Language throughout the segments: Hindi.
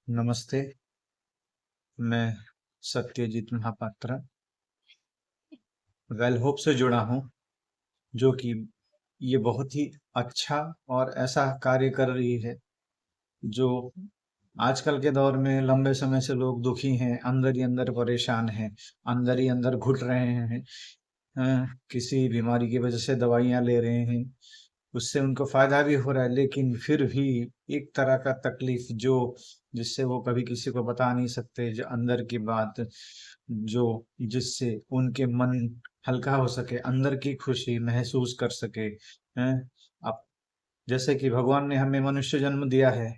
नमस्ते। मैं सत्यजीत महापात्रा वेल होप से जुड़ा हूँ, जो कि ये बहुत ही अच्छा और ऐसा कार्य कर रही है जो आजकल के दौर में लंबे समय से लोग दुखी हैं, अंदर ही अंदर परेशान हैं, अंदर ही अंदर घुट रहे हैं। किसी बीमारी की वजह से दवाइयाँ ले रहे हैं, उससे उनको फायदा भी हो रहा है, लेकिन फिर भी एक तरह का तकलीफ जो जिससे वो कभी किसी को बता नहीं सकते, जो अंदर की बात, जो जिससे उनके मन हल्का हो सके, अंदर की खुशी महसूस कर सके। हैं अब जैसे कि भगवान ने हमें मनुष्य जन्म दिया है,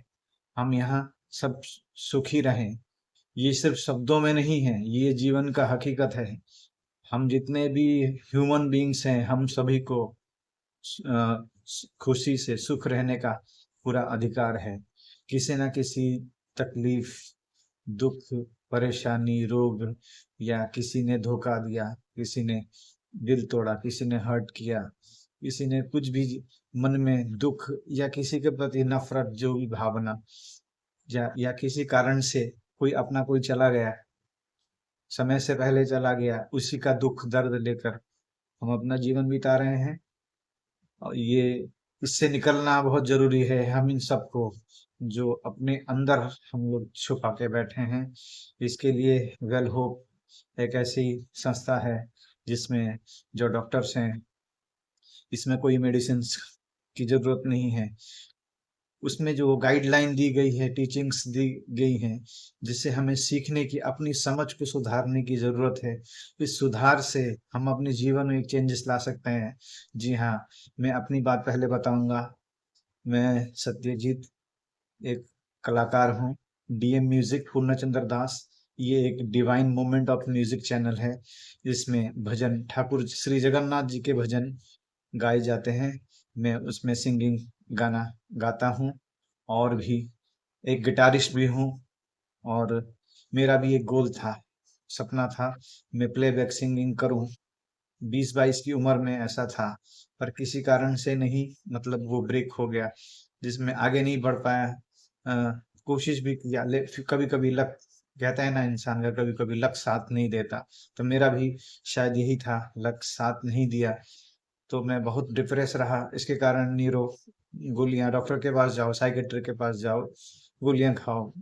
हम यहाँ सब सुखी रहें, ये सिर्फ शब्दों में नहीं है, ये जीवन का हकीकत है। हम जितने भी ह्यूमन बीइंग्स हैं, हम सभी को खुशी से सुख रहने का पूरा अधिकार है। किसी ना किसी तकलीफ, दुख, परेशानी, रोग, या किसी ने धोखा दिया, किसी ने दिल तोड़ा, किसी ने हर्ट किया, किसी ने कुछ भी मन में दुख या किसी के प्रति नफरत, जो भी भावना, या किसी कारण से कोई अपना कोई चला गया, समय से पहले चला गया, उसी का दुख दर्द लेकर हम अपना जीवन बिता रहे हैं। और ये इससे निकलना बहुत जरूरी है। हम इन सबको जो अपने अंदर हम लोग छुपा के बैठे हैं, इसके लिए वेल होप एक ऐसी संस्था है जिसमें जो डॉक्टर्स हैं, इसमें कोई मेडिसिन की जरूरत नहीं है। उसमें जो गाइडलाइन दी गई है, टीचिंग्स दी गई हैं, जिससे हमें सीखने की, अपनी समझ को सुधारने की जरूरत है। इस सुधार से हम अपने जीवन में एक चेंजेस ला सकते हैं। जी हाँ, मैं अपनी बात पहले बताऊंगा। मैं सत्यजीत एक कलाकार हूँ। डीएम म्यूजिक पूर्णचंद्र दास, ये एक divine movement of music channel है, जिसमें भजन, ठाकुर श्री जगन्नाथ जी के भजन गाए जाते हैं। मैं उसमें सिंगिंग गाना गाता हूँ, और भी एक गिटारिस्ट भी हूँ। और मेरा भी एक गोल था, सपना था, मैं प्लेबैक सिंगिंग करूँ। 20-22 की उम्र में ऐसा था, पर किसी कारण से नहीं, मतलब वो ब्रेक हो गया, जिसमें आगे नहीं बढ़ पाया। कोशिश भी किया, ले कभी कभी लक, कहता है ना इंसान का, कभी कभी लक साथ नहीं देता। तो मेरा भी शायद यही था, लक साथ नहीं दिया। तो मैं बहुत डिप्रेस रहा, इसके कारण नीरो गोलियां, डॉक्टर के पास जाओ, साइकेट्रिक के पास जाओ, गोलियां खाओ।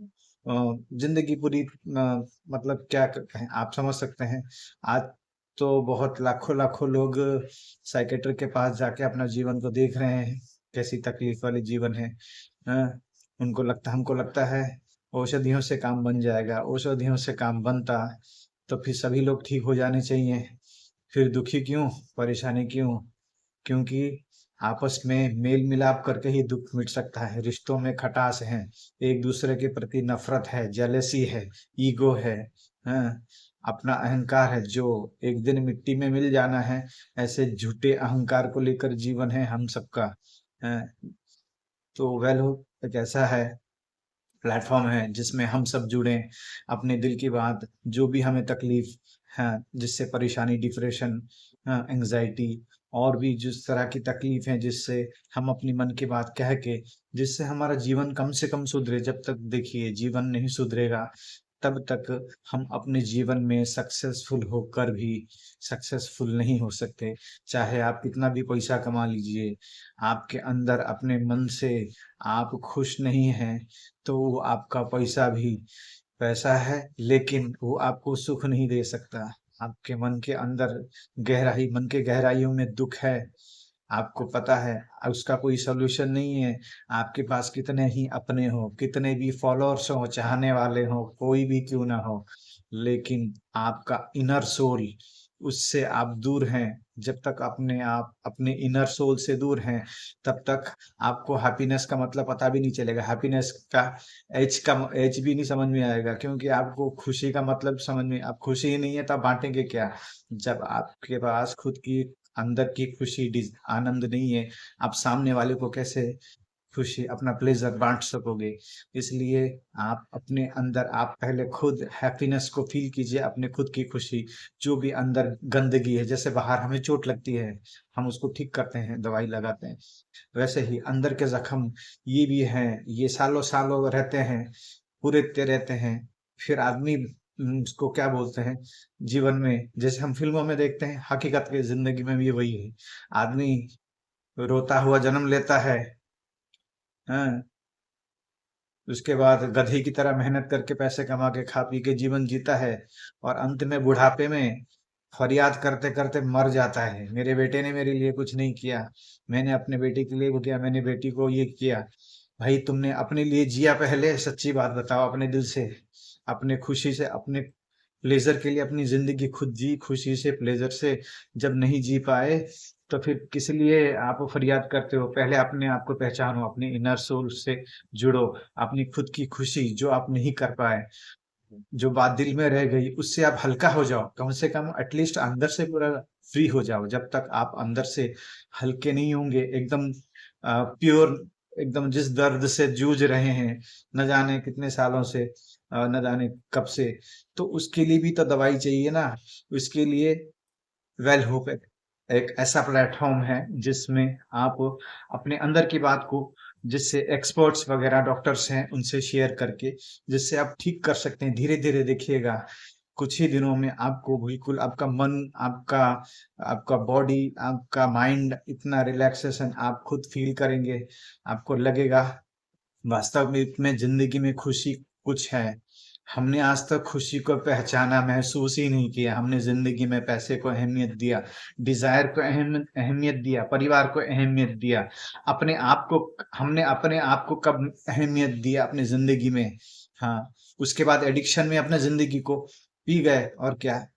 जिंदगी पूरी मतलब क्या कहें, आप समझ सकते हैं। आज तो बहुत लाखों लाखों लोग साइकेट्रिक के पास जाके अपना जीवन को देख रहे हैं, कैसी तकलीफ वाली जीवन है। अ, उनको लगता, हमको लगता है औषधियों से काम बन जाएगा। औषधियों से काम बनता तो फिर सभी लोग ठीक हो जाने चाहिए। फिर दुखी क्यों, परेशानी क्यों? क्योंकि आपस में मेल मिलाप करके ही दुख मिट सकता है। रिश्तों में खटास है, एक दूसरे के प्रति नफरत है, जेलेसी है, ईगो है, हाँ, अपना अहंकार है, जो एक दिन मिट्टी में मिल जाना है। ऐसे झूठे अहंकार को लेकर जीवन है हम सबका। हाँ, तो वेल हो एक ऐसा है, प्लेटफॉर्म है जिसमें हम सब जुड़े, अपने दिल की बात, जो भी हमें तकलीफ है, जिससे परेशानी, डिप्रेशन, एंजाइटी, और भी जिस तरह की तकलीफ है, जिससे हम अपनी मन की बात कह के, जिससे हमारा जीवन कम से कम सुधरे। जब तक देखिए जीवन नहीं सुधरेगा, तब तक हम अपने जीवन में सक्सेसफुल होकर भी सक्सेसफुल नहीं हो सकते। चाहे आप कितना भी पैसा कमा लीजिए, आपके अंदर अपने मन से आप खुश नहीं हैं, तो वो आपका पैसा भी पैसा है, लेकिन वो आपको सुख नहीं दे सकता। आपके मन के अंदर गहराई, मन के गहराइयों में दुख है, आपको पता है, उसका कोई सॉल्यूशन नहीं है। आपके पास कितने ही अपने हो, कितने भी फॉलोअर्स हो, चाहने वाले हो, कोई भी क्यों ना हो, लेकिन आपका इनर सोल, उससे आप दूर हैं। जब तक अपने आप अपने इनर सोल से दूर हैं, तब तक आपको हैप्पीनेस का मतलब पता भी नहीं चलेगा। हैप्पीनेस का एच भी नहीं समझ में आएगा, क्योंकि आपको खुशी का मतलब समझ में, आप खुशी ही नहीं है तब बांटेंगे क्या? जब आपके पास खुद की अंदर की खुशी, आनंद नहीं है, आप सामने वाले को कैसे खुशी, अपना प्लेजर बांट सकोगे? इसलिए आप अपने अंदर, आप पहले खुद हैप्पीनेस को फील कीजिए, अपने खुद की खुशी। जो भी अंदर गंदगी है, जैसे बाहर हमें चोट लगती है, हम उसको ठीक करते हैं, दवाई लगाते हैं, वैसे ही अंदर के जख्म ये भी हैं, ये सालों सालों रहते हैं। पूरे रहते हैं। फिर आदमी उसको क्या बोलते हैं, जीवन में जैसे हम फिल्मों में देखते हैं, हकीकत की जिंदगी में भी वही है। आदमी रोता हुआ जन्म लेता है, हाँ, उसके बाद गधे की तरह मेहनत करके पैसे कमा के खा पी के जीवन जीता है, और अंत में बुढ़ापे में फरियाद करते करते मर जाता है, मेरे बेटे ने मेरे लिए कुछ नहीं किया, मैंने अपने बेटे के लिए वो किया, मैंने बेटी को ये किया। भाई तुमने अपने लिए जिया पहले, सच्ची बात बताओ, अपने दिल से, अपने खुशी से, अपने प्लेजर के लिए अपनी जिंदगी खुद जी, खुशी से प्लेजर से। जब नहीं जी पाए तो फिर किस लिए आप फरियाद करते हो? पहले अपने आप को पहचानो, अपने इनर सोल से जुड़ो, अपनी खुद की खुशी जो आप नहीं कर पाए, जो बात दिल में रह गई, उससे आप हल्का हो जाओ, कम से कम एटलीस्ट अंदर से पूरा फ्री हो जाओ। जब तक आप अंदर से हल्के नहीं होंगे, एकदम प्योर, एकदम जिस दर्द से जूझ रहे हैं न जाने कितने सालों से, न जाने कब से, तो उसके लिए भी तो दवाई चाहिए ना। उसके लिए वेल होप एक ऐसा प्लेटफॉर्म है जिसमें आप अपने अंदर की बात को, जिससे एक्सपर्ट्स वगैरह डॉक्टर्स हैं उनसे शेयर करके, जिससे आप ठीक कर सकते हैं। धीरे धीरे देखिएगा, कुछ ही दिनों में आपको बिल्कुल आपका मन, आपका आपका बॉडी, आपका माइंड इतना रिलैक्सेशन आप खुद फील करेंगे। आपको लगेगा वास्तव में जिंदगी में खुशी कुछ है। हमने आज तक खुशी को पहचाना, महसूस ही नहीं किया। हमने जिंदगी में पैसे को अहमियत दिया, डिजायर को अहमियत दिया, परिवार को अहमियत दिया, अपने आप को, हमने अपने आप को कब अहमियत दिया अपनी जिंदगी में? हाँ, उसके बाद एडिक्शन में अपने जिंदगी को पी गए, और क्या,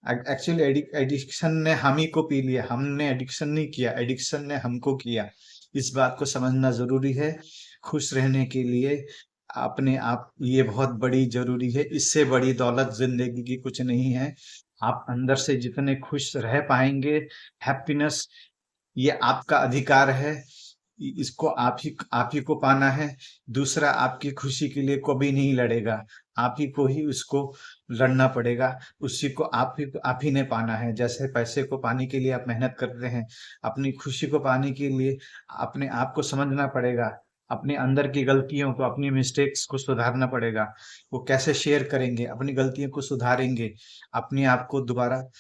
एक्चुअली एडिक्शन ने हम ही को पी लिया, हमने एडिक्शन नहीं किया, एडिक्शन ने हमको किया। इस बात को समझना जरूरी है। खुश रहने के लिए अपने आप, ये बहुत बड़ी जरूरी है, इससे बड़ी दौलत जिंदगी की कुछ नहीं है। आप अंदर से जितने खुश रह पाएंगे, हैप्पीनेस, ये आपका अधिकार है। इसको आप ही को पाना है। दूसरा आपकी खुशी के लिए कभी नहीं लड़ेगा, आप ही को ही उसको लड़ना पड़ेगा। उसी को आप ही ने पाना है। जैसे पैसे को पाने के लिए आप मेहनत करते हैं, अपनी खुशी को पाने के लिए अपने आप को समझना पड़ेगा, अपने अंदर की गलतियों को, अपनी मिस्टेक्स को सुधारना पड़ेगा। वो कैसे शेयर करेंगे? अपनी गलतियों को सुधारेंगे, अपने आप को दोबारा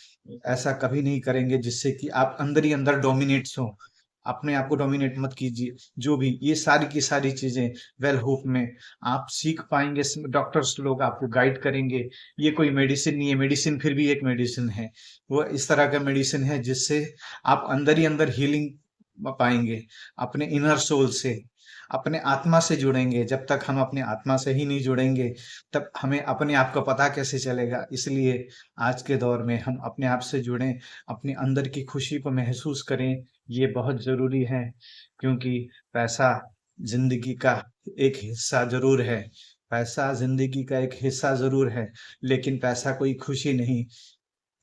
ऐसा कभी नहीं करेंगे जिससे कि आप अंदर ही अंदर डोमिनेट्स हो। अपने आप को डोमिनेट मत कीजिए। जो भी ये सारी की सारी चीजें वेल होप में आप सीख पाएंगे। डॉक्टर्स लोग आपको गाइड करेंगे। ये कोई मेडिसिन नहीं है, मेडिसिन फिर भी एक मेडिसिन है। वो इस तरह का मेडिसिन है जिससे आप अंदर ही अंदर हीलिंग पाएंगे, अपने इनर सोल से, अपने आत्मा से जुड़ेंगे। जब तक हम अपने आत्मा से ही नहीं जुड़ेंगे, तब हमें अपने आप का पता कैसे चलेगा? इसलिए आज के दौर में हम अपने आप से जुड़ें, अपने अंदर की खुशी को महसूस करें। ये बहुत जरूरी है, क्योंकि पैसा जिंदगी का एक हिस्सा जरूर है। पैसा जिंदगी का एक हिस्सा जरूर है, लेकिन पैसा कोई खुशी नहीं।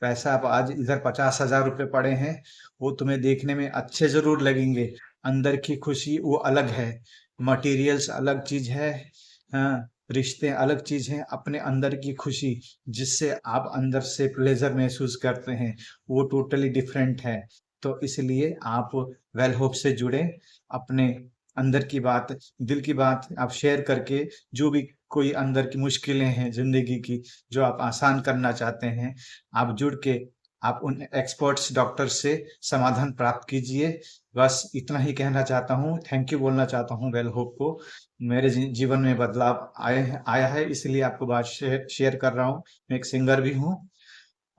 पैसा, आप आज इधर 50,000 रुपए पड़े हैं, वो तुम्हें देखने में अच्छे जरूर लगेंगे, अंदर की खुशी वो अलग है। मटेरियल्स अलग चीज है, हाँ, रिश्ते अलग चीज हैं। अपने अंदर की खुशी, जिससे आप अंदर से प्लेजर महसूस करते हैं, वो टोटली डिफरेंट है। तो इसलिए आप वेल होप से जुड़े, अपने अंदर की बात, दिल की बात आप शेयर करके, जो भी कोई अंदर की मुश्किलें हैं जिंदगी की, जो आप आसान करना चाहते हैं, आप जुड़ के आप उन एक्सपर्ट्स डॉक्टर से समाधान प्राप्त कीजिए। बस इतना ही कहना चाहता हूँ, थैंक यू बोलना चाहता हूँ वेल होप को। मेरे जीवन में बदलाव आया है, इसलिए आपको बात शेयर कर रहा हूँ। मैं एक सिंगर भी हूँ,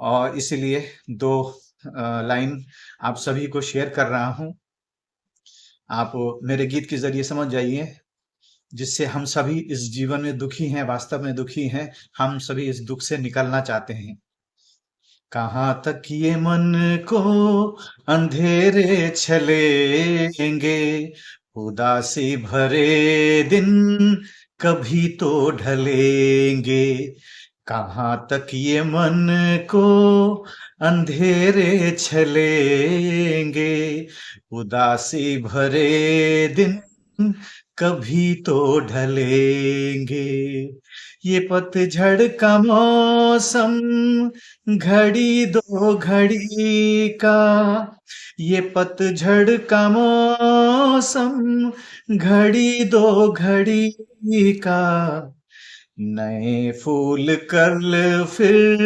और इसलिए दो लाइन आप सभी को शेयर कर रहा हूँ। आप मेरे गीत के जरिए समझ जाइए, जिससे हम सभी इस जीवन में दुखी हैं, वास्तव में दुखी हैं, हम सभी इस दुख से निकलना चाहते हैं। कहाँ तक ये मन को अंधेरे छलेंगे, उदासी भरे दिन कभी तो ढलेंगे। कहाँ तक ये मन को अंधेरे छलेंगे, उदासी भरे दिन कभी तो ढलेंगे। ये पतझड़ का मौसम घड़ी दो घड़ी का, ये पतझड़ का मौसम घड़ी दो घड़ी का, नए फूल कल फिर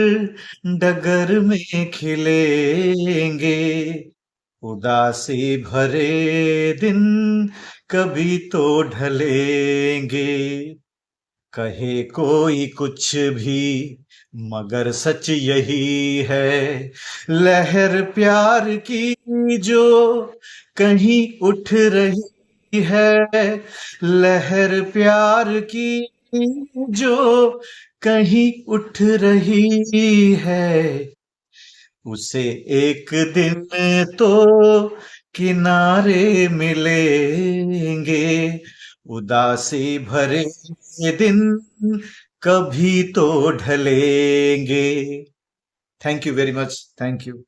डगर में खिलेंगे, उदासी भरे दिन कभी तो ढलेंगे। कहे कोई कुछ भी मगर सच यही है, लहर प्यार की जो कहीं उठ रही है, लहर प्यार की जो कहीं उठ रही है, उसे एक दिन तो किनारे मिलेंगे, उदासी भरे दिन कभी तो ढलेंगे। Thank you very much, thank you.